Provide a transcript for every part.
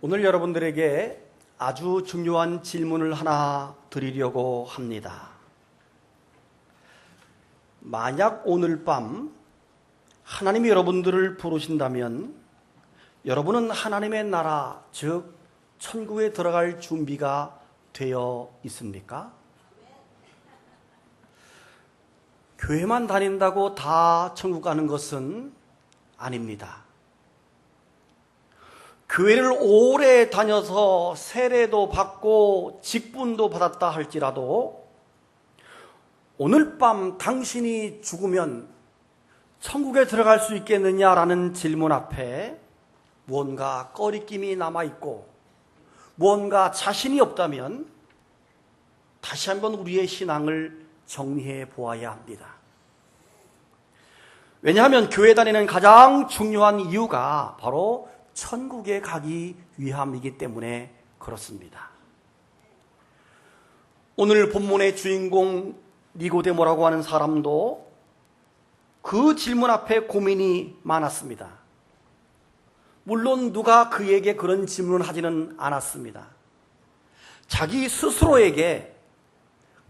오늘 여러분들에게 아주 중요한 질문을 하나 드리려고 합니다. 만약 오늘 밤 하나님이 여러분들을 부르신다면 여러분은 하나님의 나라, 즉 천국에 들어갈 준비가 되어 있습니까? 교회만 다닌다고 다 천국 가는 것은 아닙니다. 교회를 오래 다녀서 세례도 받고 직분도 받았다 할지라도 오늘 밤 당신이 죽으면 천국에 들어갈 수 있겠느냐라는 질문 앞에 무언가 꺼리낌이 남아있고 무언가 자신이 없다면 다시 한번 우리의 신앙을 정리해 보아야 합니다. 왜냐하면 교회 다니는 가장 중요한 이유가 바로 천국에 가기 위함이기 때문에 그렇습니다. 오늘 본문의 주인공 니고데모라고 하는 사람도 그 질문 앞에 고민이 많았습니다. 물론 누가 그에게 그런 질문을 하지는 않았습니다. 자기 스스로에게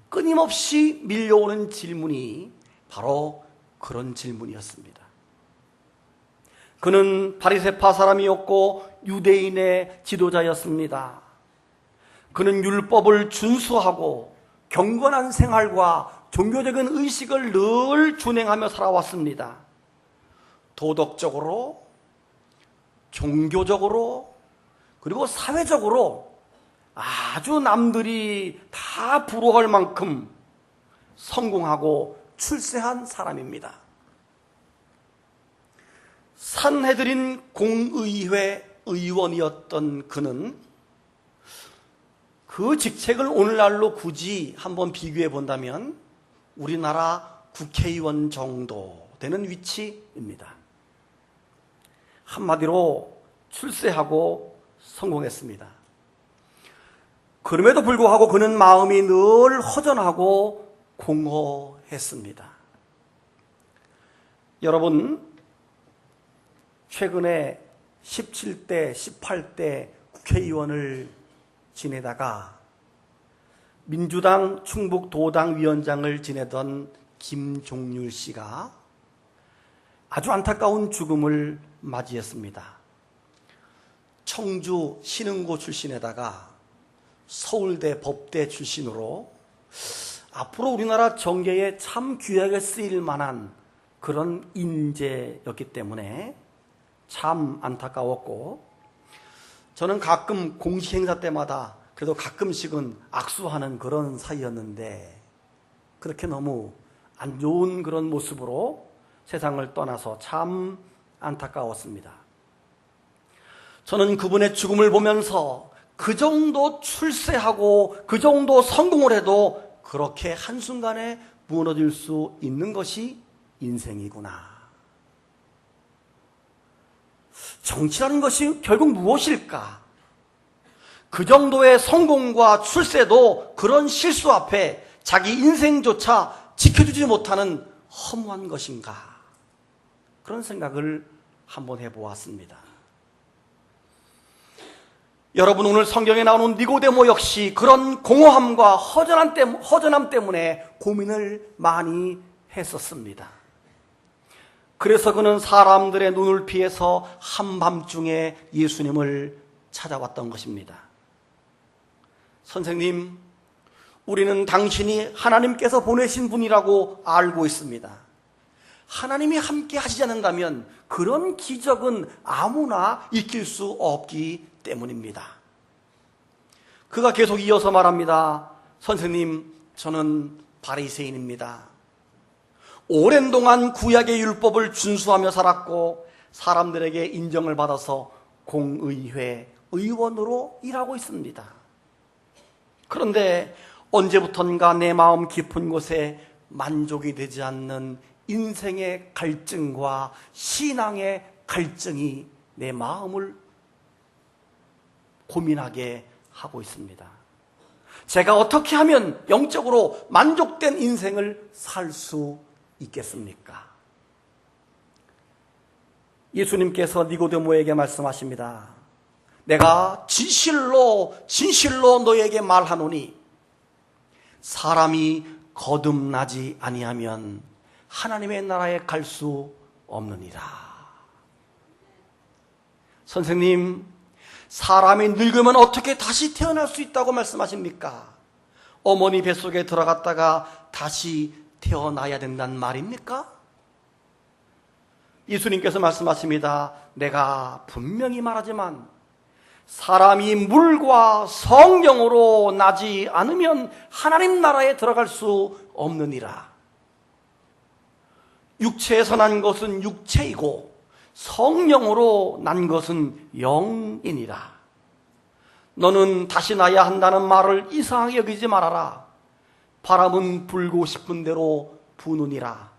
끊임없이 밀려오는 질문이 바로 그런 질문이었습니다. 그는 바리새파 사람이었고 유대인의 지도자였습니다. 그는 율법을 준수하고 경건한 생활과 종교적인 의식을 늘 준행하며 살아왔습니다. 도덕적으로, 종교적으로, 그리고 사회적으로 아주 남들이 다 부러워할 만큼 성공하고 출세한 사람입니다. 산헤드린 공의회 의원이었던 그는 그 직책을 오늘날로 굳이 한번 비교해 본다면 우리나라 국회의원 정도 되는 위치입니다. 한마디로 출세하고 성공했습니다. 그럼에도 불구하고 그는 마음이 늘 허전하고 공허했습니다. 여러분, 최근에 17대, 18대 국회의원을 지내다가 민주당 충북도당 위원장을 지내던 김종률 씨가 아주 안타까운 죽음을 맞이했습니다. 청주 신흥고 출신에다가 서울대 법대 출신으로 앞으로 우리나라 정계에 참 귀하게 쓰일 만한 그런 인재였기 때문에 참 안타까웠고, 저는 가끔 공식 행사 때마다 그래도 가끔씩은 악수하는 그런 사이였는데 그렇게 너무 안 좋은 그런 모습으로 세상을 떠나서 참 안타까웠습니다. 저는 그분의 죽음을 보면서 그 정도 출세하고 그 정도 성공을 해도 그렇게 한순간에 무너질 수 있는 것이 인생이구나. 정치라는 것이 결국 무엇일까? 그 정도의 성공과 출세도 그런 실수 앞에 자기 인생조차 지켜주지 못하는 허무한 것인가? 그런 생각을 한번 해보았습니다. 여러분, 오늘 성경에 나오는 니고데모 역시 그런 공허함과 허전함 때문에 고민을 많이 했었습니다. 그래서 그는 사람들의 눈을 피해서 한밤중에 예수님을 찾아왔던 것입니다. 선생님, 우리는 당신이 하나님께서 보내신 분이라고 알고 있습니다. 하나님이 함께 하시지 않는다면 그런 기적은 아무나 일으킬 수 없기 때문입니다. 그가 계속 이어서 말합니다. 선생님, 저는 바리새인입니다. 오랜 동안 구약의 율법을 준수하며 살았고 사람들에게 인정을 받아서 공의회 의원으로 일하고 있습니다. 그런데 언제부턴가 내 마음 깊은 곳에 만족이 되지 않는 인생의 갈증과 신앙의 갈증이 내 마음을 고민하게 하고 있습니다. 제가 어떻게 하면 영적으로 만족된 인생을 살 수 있겠습니까? 예수님께서 니고데모에게 말씀하십니다. 내가 진실로 진실로 너에게 말하노니 사람이 거듭나지 아니하면 하나님의 나라에 갈 수 없느니라. 선생님, 사람이 늙으면 어떻게 다시 태어날 수 있다고 말씀하십니까? 어머니 뱃속에 들어갔다가 다시 태어나야 된다는 말입니까? 예수님께서 말씀하십니다. 내가 분명히 말하지만 사람이 물과 성령으로 나지 않으면 하나님 나라에 들어갈 수 없느니라. 육체에서 난 것은 육체이고 성령으로 난 것은 영이니라. 너는 다시 나야 한다는 말을 이상하게 여기지 말아라. 바람은 불고 싶은 대로 부느니라.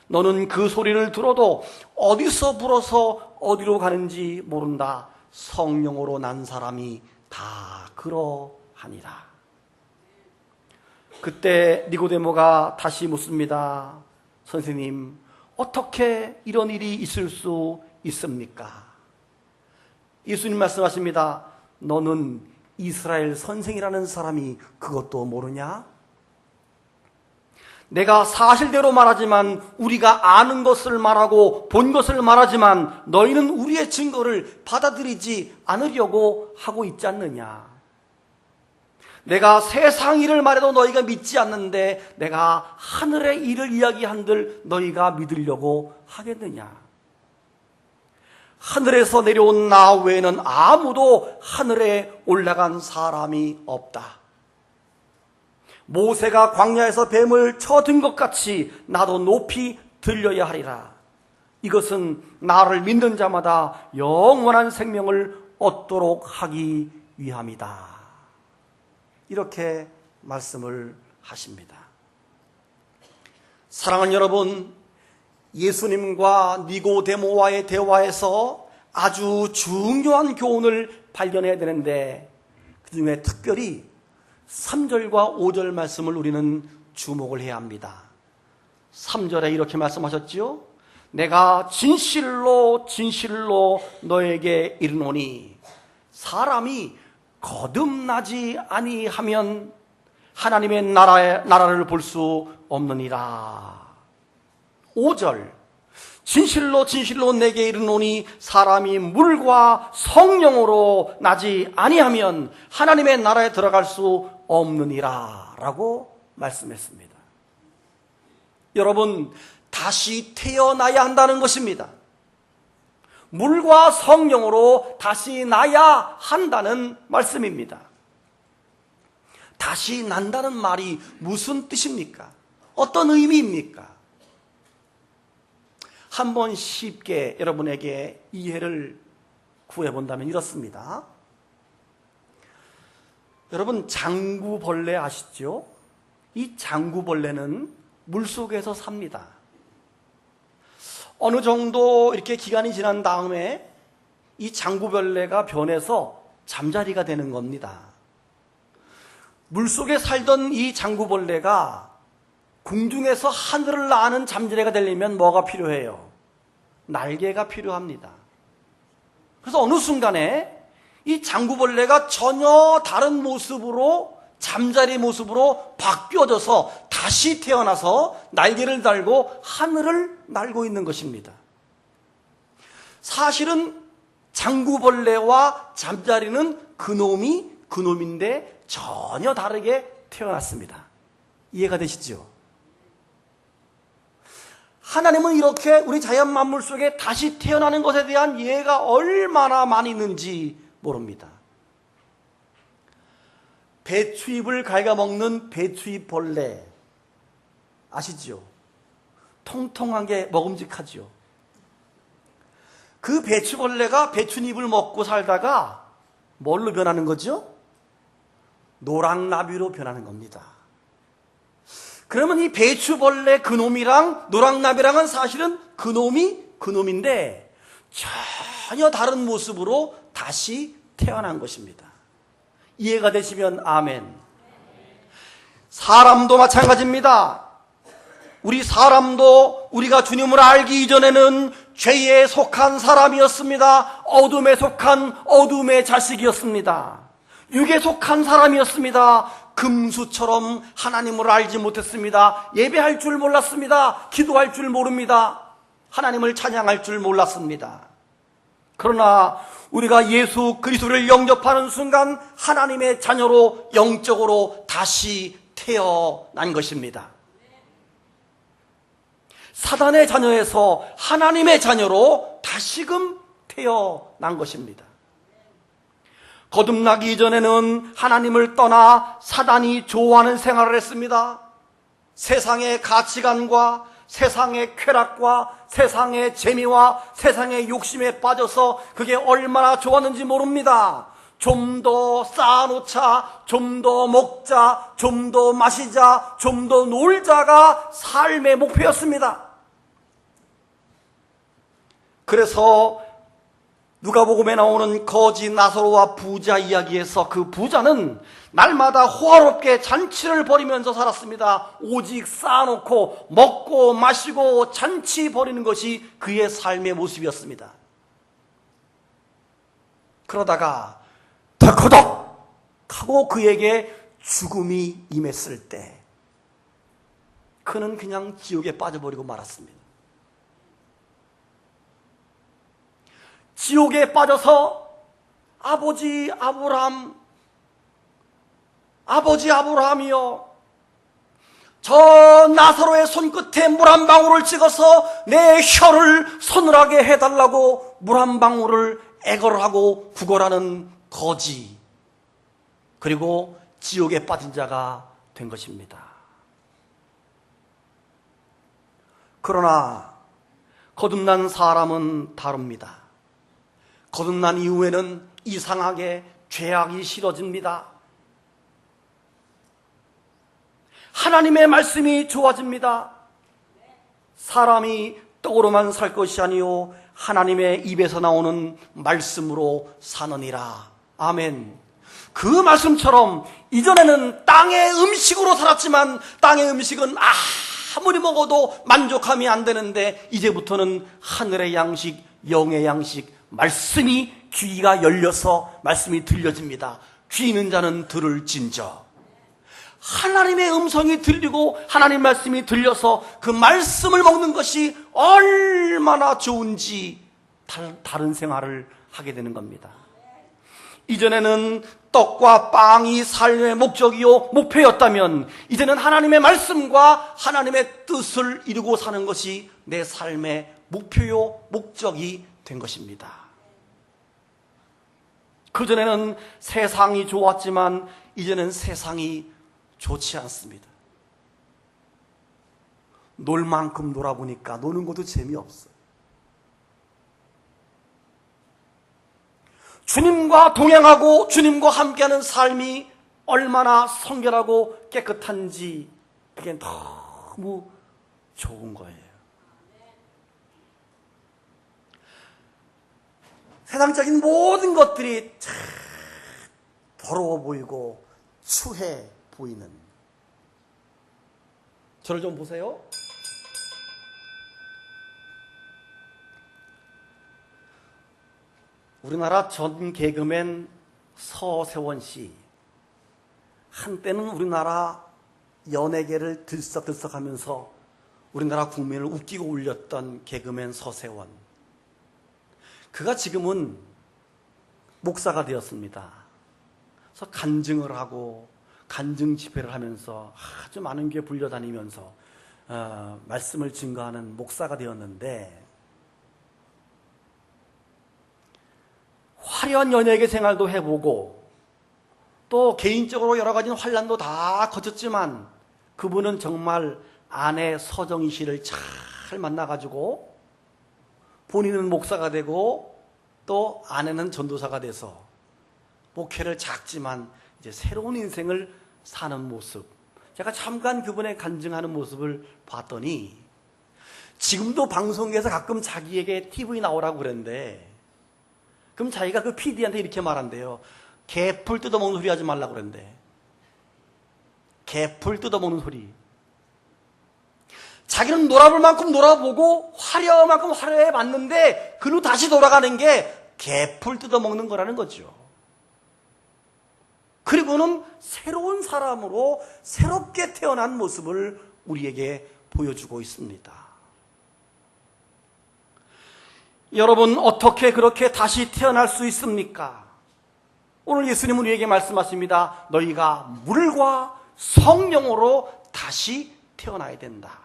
너는 그 소리를 들어도 어디서 불어서 어디로 가는지 모른다. 성령으로 난 사람이 다 그러하니라. 그때 니고데모가 다시 묻습니다. 선생님, 어떻게 이런 일이 있을 수 있습니까? 예수님 말씀하십니다. 너는 이스라엘 선생이라는 사람이 그것도 모르냐? 내가 사실대로 말하지만 우리가 아는 것을 말하고 본 것을 말하지만 너희는 우리의 증거를 받아들이지 않으려고 하고 있지 않느냐? 내가 세상 일을 말해도 너희가 믿지 않는데 내가 하늘의 일을 이야기한들 너희가 믿으려고 하겠느냐? 하늘에서 내려온 나 외에는 아무도 하늘에 올라간 사람이 없다. 모세가 광야에서 뱀을 쳐든 것 같이 나도 높이 들려야 하리라. 이것은 나를 믿는 자마다 영원한 생명을 얻도록 하기 위함이다. 이렇게 말씀을 하십니다. 사랑하는 여러분, 예수님과 니고데모와의 대화에서 아주 중요한 교훈을 발견해야 되는데 그 중에 특별히 3절과 5절 말씀을 우리는 주목을 해야 합니다. 3절에 이렇게 말씀하셨지요. 내가 진실로 진실로 너에게 이르노니 사람이 거듭나지 아니하면 하나님의 나라를 볼 수 없느니라. 5절 진실로 진실로 내게 이르노니 사람이 물과 성령으로 나지 아니하면 하나님의 나라에 들어갈 수 없느니라 라고 말씀했습니다. 여러분, 다시 태어나야 한다는 것입니다. 물과 성령으로 다시 나야 한다는 말씀입니다. 다시 난다는 말이 무슨 뜻입니까? 어떤 의미입니까? 한번 쉽게 여러분에게 이해를 구해본다면 이렇습니다. 여러분, 장구벌레 아시죠? 이 장구벌레는 물속에서 삽니다. 어느 정도 이렇게 기간이 지난 다음에 이 장구벌레가 변해서 잠자리가 되는 겁니다. 물속에 살던 이 장구벌레가 공중에서 하늘을 나는 잠자리가 되려면 뭐가 필요해요? 날개가 필요합니다. 그래서 어느 순간에 이 장구벌레가 전혀 다른 모습으로, 잠자리 모습으로 바뀌어져서 다시 태어나서 날개를 달고 하늘을 날고 있는 것입니다. 사실은 장구벌레와 잠자리는 그놈인데 전혀 다르게 태어났습니다. 이해가 되시죠? 하나님은 이렇게 우리 자연 만물 속에 다시 태어나는 것에 대한 이해가 얼마나 많이 있는지 모릅니다. 배추잎을 갉아먹는 배추잎벌레 아시죠? 통통하게 먹음직하죠. 그 배추벌레가 배추잎을 먹고 살다가 뭘로 변하는 거죠? 노랑나비로 변하는 겁니다. 그러면 이 배추벌레 그놈이랑 노랑나비랑은 사실은 그놈인데 전혀 다른 모습으로 다시 태어난 것입니다. 이해가 되시면 아멘. 사람도 마찬가지입니다. 우리 사람도 우리가 주님을 알기 이전에는 죄에 속한 사람이었습니다. 어둠에 속한 어둠의 자식이었습니다. 육에 속한 사람이었습니다. 금수처럼 하나님을 알지 못했습니다. 예배할 줄 몰랐습니다. 기도할 줄 모릅니다. 하나님을 찬양할 줄 몰랐습니다. 그러나 우리가 예수 그리스도를 영접하는 순간 하나님의 자녀로 영적으로 다시 태어난 것입니다. 사단의 자녀에서 하나님의 자녀로 다시금 태어난 것입니다. 거듭나기 이전에는 하나님을 떠나 사단이 좋아하는 생활을 했습니다. 세상의 가치관과 세상의 쾌락과 세상의 재미와 세상의 욕심에 빠져서 그게 얼마나 좋았는지 모릅니다. 좀 더 쌓아놓자, 좀 더 먹자, 좀 더 마시자, 좀 더 놀자가 삶의 목표였습니다. 그래서 누가복음에 나오는 거지 나사로와 부자 이야기에서 그 부자는 날마다 호화롭게 잔치를 벌이면서 살았습니다. 오직 쌓아놓고 먹고 마시고 잔치 벌이는 것이 그의 삶의 모습이었습니다. 그러다가 덜커덕 하고 그에게 죽음이 임했을 때 그는 그냥 지옥에 빠져버리고 말았습니다. 지옥에 빠져서 아버지 아브라함이여, 저 나사로의 손끝에 물 한 방울을 찍어서 내 혀를 서늘하게 해달라고 물 한 방울을 애걸하고 구걸하는 거지, 그리고 지옥에 빠진 자가 된 것입니다. 그러나 거듭난 사람은 다릅니다. 거듭난 이후에는 이상하게 죄악이 싫어집니다. 하나님의 말씀이 좋아집니다. 사람이 떡으로만 살 것이 아니요 하나님의 입에서 나오는 말씀으로 사느니라. 아멘. 그 말씀처럼 이전에는 땅의 음식으로 살았지만 땅의 음식은 아무리 먹어도 만족함이 안 되는데 이제부터는 하늘의 양식, 영의 양식, 말씀이 귀가 열려서 말씀이 들려집니다. 귀 있는 자는 들을진저. 하나님의 음성이 들리고 하나님 말씀이 들려서 그 말씀을 먹는 것이 얼마나 좋은지 다른 생활을 하게 되는 겁니다. 이전에는 떡과 빵이 삶의 목적이요 목표였다면 이제는 하나님의 말씀과 하나님의 뜻을 이루고 사는 것이 내 삶의 목표요 목적이 된 것입니다. 그전에는 세상이 좋았지만 이제는 세상이 좋지 않습니다. 놀 만큼 놀아보니까 노는 것도 재미없어요. 주님과 동행하고 주님과 함께하는 삶이 얼마나 성결하고 깨끗한지 그게 너무 좋은 거예요. 세상적인 모든 것들이 참 더러워 보이고 추해 보이는, 저를 좀 보세요. 우리나라 전 개그맨 서세원 씨, 한때는 우리나라 연예계를 들썩들썩하면서 우리나라 국민을 웃기고 울렸던 개그맨 서세원, 그가 지금은 목사가 되었습니다. 그래서 간증을 하고 간증 집회를 하면서 아주 많은 교회 불려다니면서 말씀을 증거하는 목사가 되었는데, 화려한 연예계 생활도 해보고 또 개인적으로 여러 가지 환난도 다 거쳤지만 그분은 정말 아내 서정희 씨를 잘 만나가지고 본인은 목사가 되고 또 아내는 전도사가 돼서 목회를 작지만 이제 새로운 인생을 사는 모습, 제가 잠깐 그분의 간증하는 모습을 봤더니 지금도 방송에서 가끔 자기에게 TV 나오라고 그랬는데, 그럼 자기가 그 PD한테 이렇게 말한대요. 개풀 뜯어먹는 소리 하지 말라고 그랬는데, 개풀 뜯어먹는 소리. 자기는 놀아볼 만큼 놀아보고 화려할 만큼 화려해 봤는데 그로 다시 돌아가는 게 개풀 뜯어먹는 거라는 거죠. 그리고는 새로운 사람으로 새롭게 태어난 모습을 우리에게 보여주고 있습니다. 여러분, 어떻게 그렇게 다시 태어날 수 있습니까? 오늘 예수님은 우리에게 말씀하십니다. 너희가 물과 성령으로 다시 태어나야 된다.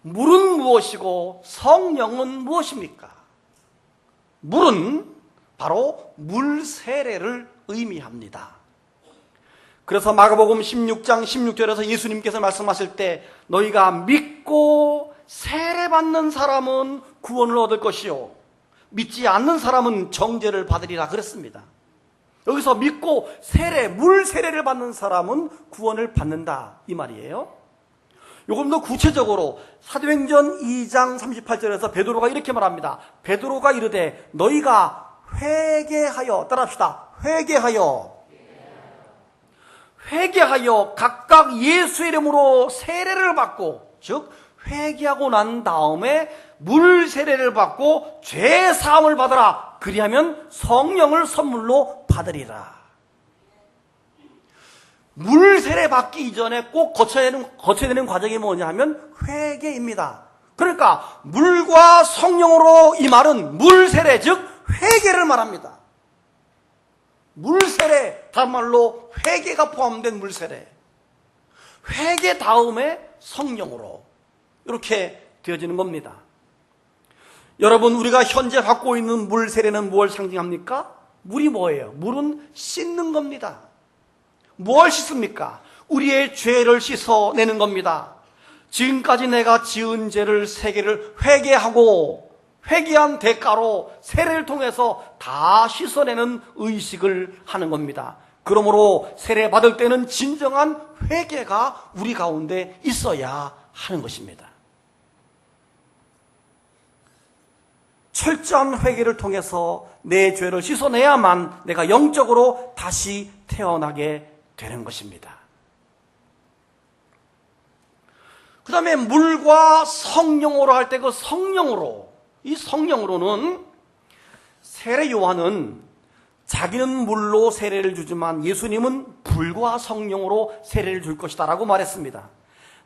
물은 무엇이고 성령은 무엇입니까? 물은 바로 물 세례를 의미합니다. 그래서 마가복음 16장 16절에서 예수님께서 말씀하실 때 너희가 믿고 세례받는 사람은 구원을 얻을 것이요 믿지 않는 사람은 정죄를 받으리라 그랬습니다. 여기서 믿고 물 세례를 받는 사람은 구원을 받는다 이 말이에요. 조금 더 구체적으로 사도행전 2장 38절에서 베드로가 이렇게 말합니다. 베드로가 이르되 너희가 회개하여, 따라합시다. 회개하여 각각 예수의 이름으로 세례를 받고, 즉 회개하고 난 다음에 물 세례를 받고 죄 사함을 받으라. 그리하면 성령을 선물로 받으리라. 물 세례 받기 이전에 꼭 거쳐야 되는 과정이 뭐냐 하면 회개입니다. 그러니까 물과 성령으로 이 말은 물 세례, 즉 회개를 말합니다. 물 세례, 다른 말로 회개가 포함된 물 세례. 회개 다음에 성령으로 이렇게 되어지는 겁니다. 여러분, 우리가 현재 받고 있는 물 세례는 무엇을 상징합니까? 물이 뭐예요? 물은 씻는 겁니다. 뭘 씻습니까? 우리의 죄를 씻어내는 겁니다. 지금까지 내가 지은 죄를 세계를 회개하고 회개한 대가로 세례를 통해서 다 씻어내는 의식을 하는 겁니다. 그러므로 세례 받을 때는 진정한 회개가 우리 가운데 있어야 하는 것입니다. 철저한 회개를 통해서 내 죄를 씻어내야만 내가 영적으로 다시 태어나게 되는 것입니다. 그 다음에 물과 성령으로 할 때 그 성령으로, 이 성령으로는 세례 요한은 자기는 물로 세례를 주지만 예수님은 불과 성령으로 세례를 줄 것이다 라고 말했습니다.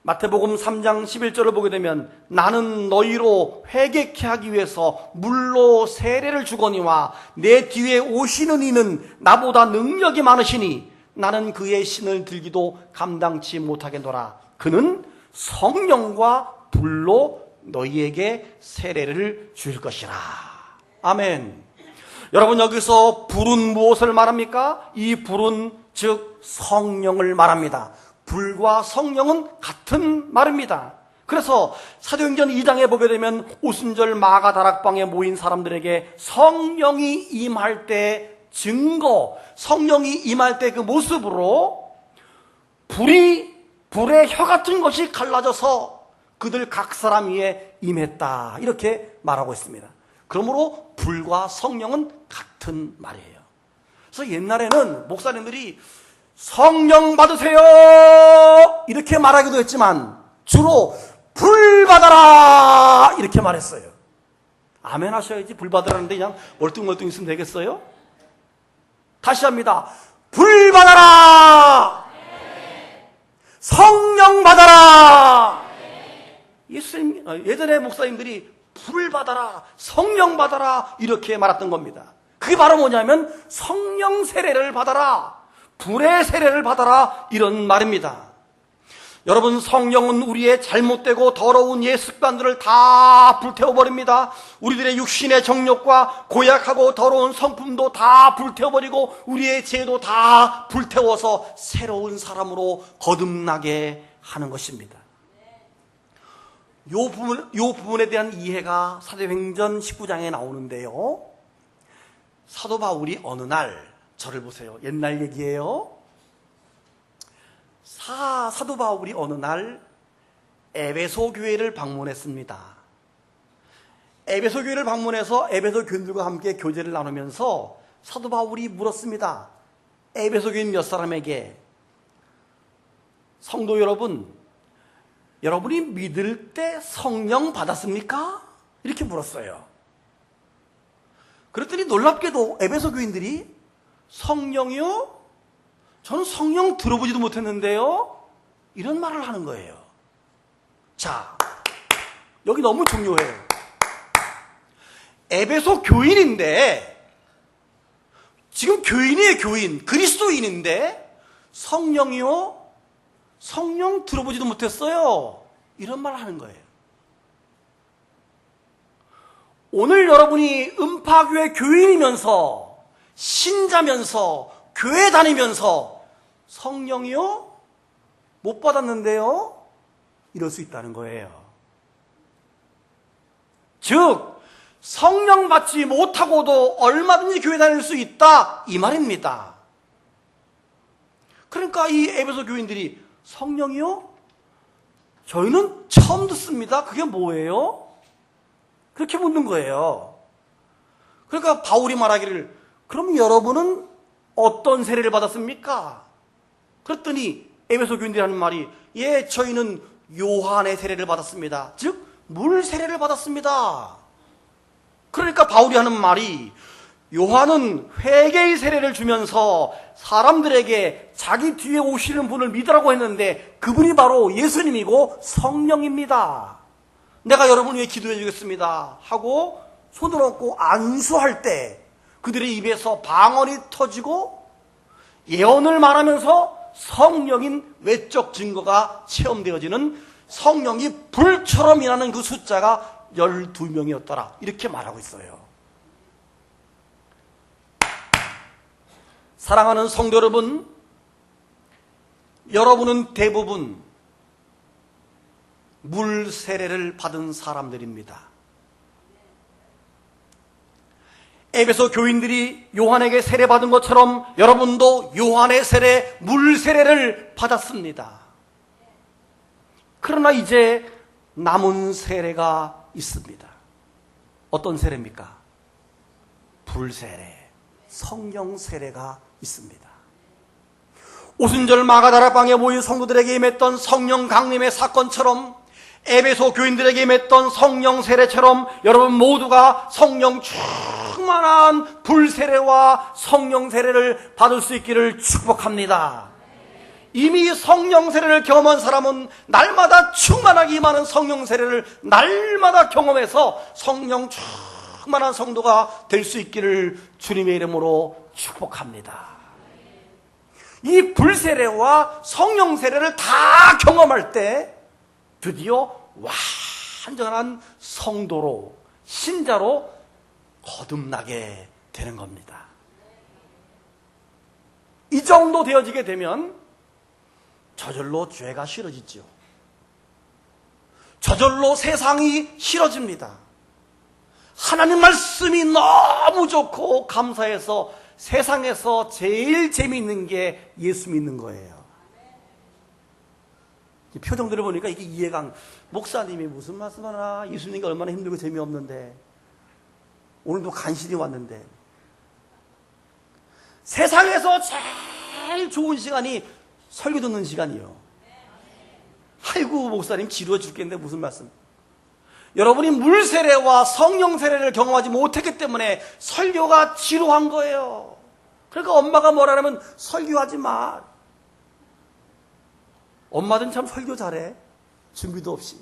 마태복음 3장 11절을 보게 되면 나는 너희로 회개케 하기 위해서 물로 세례를 주거니와 내 뒤에 오시는 이는 나보다 능력이 많으시니 나는 그의 신을 들기도 감당치 못하겠노라. 그는 성령과 불로 너희에게 세례를 줄 것이라. 아멘. 여러분, 여기서 불은 무엇을 말합니까? 이 불은 즉 성령을 말합니다. 불과 성령은 같은 말입니다. 그래서 사도행전 2장에 보게 되면 오순절 마가 다락방에 모인 사람들에게 성령이 임할 때 증거, 성령이 임할 때 그 모습으로 불의 혀 같은 것이 갈라져서 그들 각 사람 위에 임했다, 이렇게 말하고 있습니다. 그러므로 불과 성령은 같은 말이에요. 그래서 옛날에는 목사님들이 성령 받으세요 이렇게 말하기도 했지만 주로 불 받아라 이렇게 말했어요. 아멘 하셔야지. 불 받으라는데 그냥 멀뚱멀뚱 있으면 되겠어요? 다시 합니다. 불 받아라. 성령 받아라. 예전에 목사님들이 불 받아라, 성령 받아라 이렇게 말했던 겁니다. 그게 바로 뭐냐면 성령 세례를 받아라, 불의 세례를 받아라 이런 말입니다. 여러분, 성령은 우리의 잘못되고 더러운 옛 습관들을 다 불태워버립니다. 우리들의 육신의 정욕과 고약하고 더러운 성품도 다 불태워버리고 우리의 죄도 다 불태워서 새로운 사람으로 거듭나게 하는 것입니다. 요 부분에 대한 이해가 사도행전 19장에 나오는데요. 사도 바울이 어느 날, 저를 보세요. 옛날 얘기예요. 사도 바울이 어느 날 에베소 교회를 방문했습니다. 에베소 교회를 방문해서 에베소 교인들과 함께 교제를 나누면서 사도 바울이 물었습니다. 에베소 교인 몇 사람에게, 성도 여러분, 여러분이 믿을 때 성령 받았습니까? 이렇게 물었어요. 그랬더니 놀랍게도 에베소 교인들이 성령이요? 저는 성령 들어보지도 못했는데요? 이런 말을 하는 거예요. 자, 여기 너무 중요해요. 에베소 교인인데, 지금 교인이에요, 교인. 그리스도인인데, 성령이요? 성령 들어보지도 못했어요. 이런 말을 하는 거예요. 오늘 여러분이 음파교회 교인이면서, 신자면서, 교회 다니면서, 성령이요? 못 받았는데요? 이럴 수 있다는 거예요. 즉, 성령 받지 못하고도 얼마든지 교회 다닐 수 있다, 이 말입니다. 그러니까 이 에베소 교인들이 성령이요? 저희는 처음 듣습니다. 그게 뭐예요? 그렇게 묻는 거예요. 그러니까 바울이 말하기를, 그럼 여러분은 어떤 세례를 받았습니까? 그랬더니 에베소 교인들이 하는 말이, 예, 저희는 요한의 세례를 받았습니다. 즉, 물 세례를 받았습니다. 그러니까 바울이 하는 말이, 요한은 회개의 세례를 주면서 사람들에게 자기 뒤에 오시는 분을 믿으라고 했는데 그분이 바로 예수님이고 성령입니다. 내가 여러분 위해 기도해 주겠습니다 하고 손을 얹고 안수할 때 그들의 입에서 방언이 터지고 예언을 말하면서 성령인 외적 증거가 체험되어지는, 성령이 불처럼 일하는 그 숫자가 12명이었더라. 이렇게 말하고 있어요. 사랑하는 성도 여러분, 여러분은 대부분 물 세례를 받은 사람들입니다. 에베소 교인들이 요한에게 세례받은 것처럼 여러분도 요한의 세례, 물 세례를 받았습니다. 그러나 이제 남은 세례가 있습니다. 어떤 세례입니까? 불 세례, 성령 세례가 있습니다. 오순절 마가다라방에 모인 성도들에게 임했던 성령 강림의 사건처럼, 에베소 교인들에게 임했던 성령 세례처럼 여러분 모두가 성령 충만한 불 세례와 성령 세례를 받을 수 있기를 축복합니다. 이미 성령 세례를 경험한 사람은 날마다 충만하게 임하는 성령 세례를 날마다 경험해서 성령 충만한 성도가 될 수 있기를 주님의 이름으로 축복합니다. 이 불세례와 성령 세례를 다 경험할 때 드디어 완전한 성도로, 신자로 거듭나게 되는 겁니다. 이 정도 되어지게 되면 저절로 죄가 싫어지죠. 저절로 세상이 싫어집니다. 하나님 말씀이 너무 좋고 감사해서 세상에서 제일 재미있는 게 예수 믿는 거예요. 표정들을 보니까 이게 이해가 안, 목사님이 무슨 말씀하나, 예수 믿는 게 얼마나 힘들고 재미없는데, 오늘도 간신히 왔는데. 세상에서 제일 좋은 시간이 설교 듣는 시간이요. 아이고 목사님 지루해 죽겠는데 무슨 말씀. 여러분이 물 세례와 성령 세례를 경험하지 못했기 때문에 설교가 지루한 거예요. 그러니까 엄마가 뭐라면 설교하지 마. 엄마든 참 설교 잘해. 준비도 없이.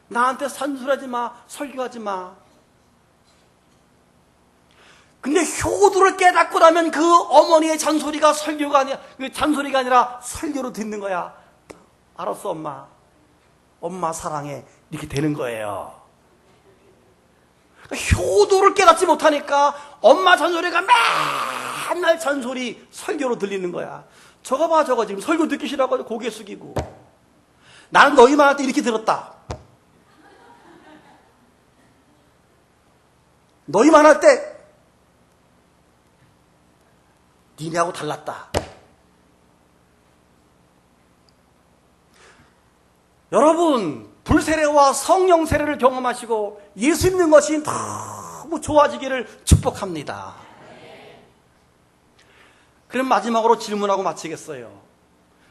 나한테 산술하지 마. 설교하지 마. 근데 효도를 깨닫고 나면 그 어머니의 잔소리가 설교가 아니라, 잔소리가 아니라 설교로 듣는 거야. 알았어 엄마. 엄마 사랑해. 이렇게 되는 거예요. 그러니까 효도를 깨닫지 못하니까 엄마 잔소리가 맨날 잔소리, 설교로 들리는 거야. 저거 봐, 저거 지금 설교 듣기 싫어가지고 고개 숙이고. 나는 너희 말할 때 이렇게 들었다. 너희 말할 때 니네하고 달랐다. 여러분, 불세례와 성령 세례를 경험하시고 예수 믿는 것이 너무 좋아지기를 축복합니다. 그럼 마지막으로 질문하고 마치겠어요.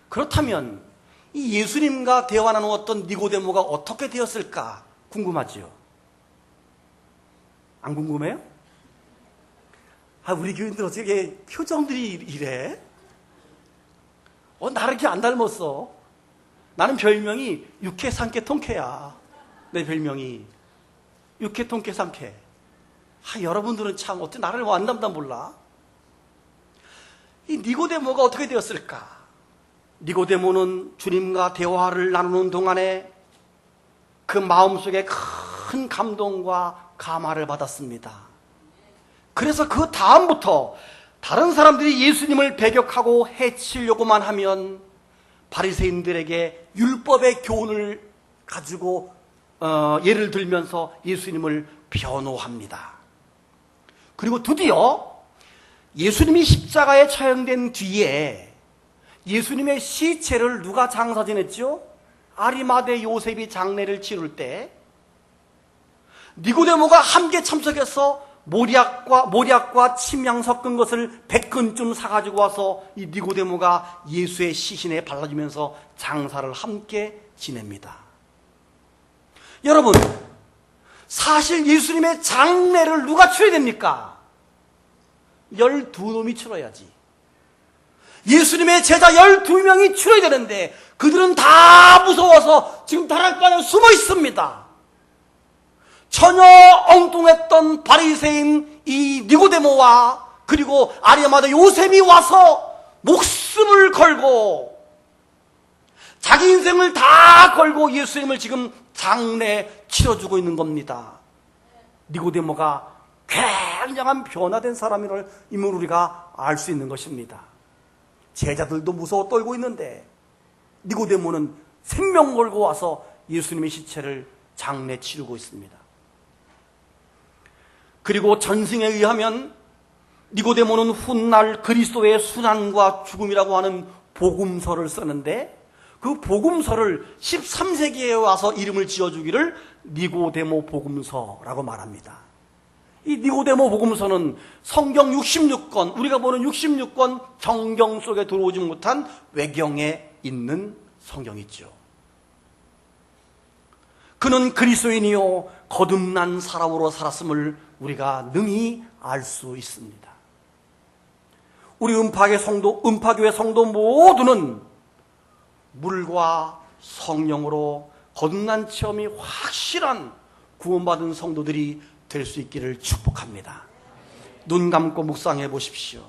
그렇다면 이 예수님과 대화 나누었던 니고데모가 어떻게 되었을까 궁금하지요? 안 궁금해요? 우리 교인들 어떻게 표정들이 이래? 나를 이렇게 안 닮았어. 나는 별명이 육회 삼케 통쾌야. 내 별명이 육회 통쾌 삼케. 여러분들은 참 어떻게 나를 안 닮다 몰라? 이 니고데모가 어떻게 되었을까? 니고데모는 주님과 대화를 나누는 동안에 그 마음속에 큰 감동과 감화를 받았습니다. 그래서 그 다음부터 다른 사람들이 예수님을 배격하고 해치려고만 하면 바리새인들에게 율법의 교훈을 가지고 예를 들면서 예수님을 변호합니다. 그리고 드디어 예수님이 십자가에 처형된 뒤에 예수님의 시체를 누가 장사 지냈죠? 아리마대 요셉이 장례를 치를 때 니고데모가 함께 참석해서 모략과 침향 섞은 것을 100근쯤 사가지고 와서 이 니고데모가 예수의 시신에 발라주면서 장사를 함께 지냅니다. 여러분, 사실 예수님의 장례를 누가 치러야 됩니까? 12놈이 치러야지. 예수님의 제자 12명이 치러야 되는데 그들은 다 무서워서 지금 다락방에 숨어 있습니다. 전혀 엉뚱했던 바리새인 이 니고데모와 그리고 아리마다 요셉이 와서 목숨을 걸고 자기 인생을 다 걸고 예수님을 지금 장례 치러주고 있는 겁니다. 니고데모가 굉장한 변화된 사람임을 우리가 알 수 있는 것입니다. 제자들도 무서워 떨고 있는데 니고데모는 생명 걸고 와서 예수님의 시체를 장례 치르고 있습니다. 그리고 전승에 의하면 니고데모는 훗날 그리스도의 순환과 죽음이라고 하는 복음서를 쓰는데 그 복음서를 13세기에 와서 이름을 지어주기를 니고데모 복음서라고 말합니다. 이 니고데모 복음서는 성경 66권, 우리가 보는 66권 성경 속에 들어오지 못한 외경에 있는 성경이죠. 그는 그리스도인이요 거듭난 사람으로 살았음을 우리가 능히 알 수 있습니다. 우리 음파교회 성도 모두는 물과 성령으로 거듭난 체험이 확실한 구원받은 성도들이 될 수 있기를 축복합니다. 눈 감고 묵상해 보십시오.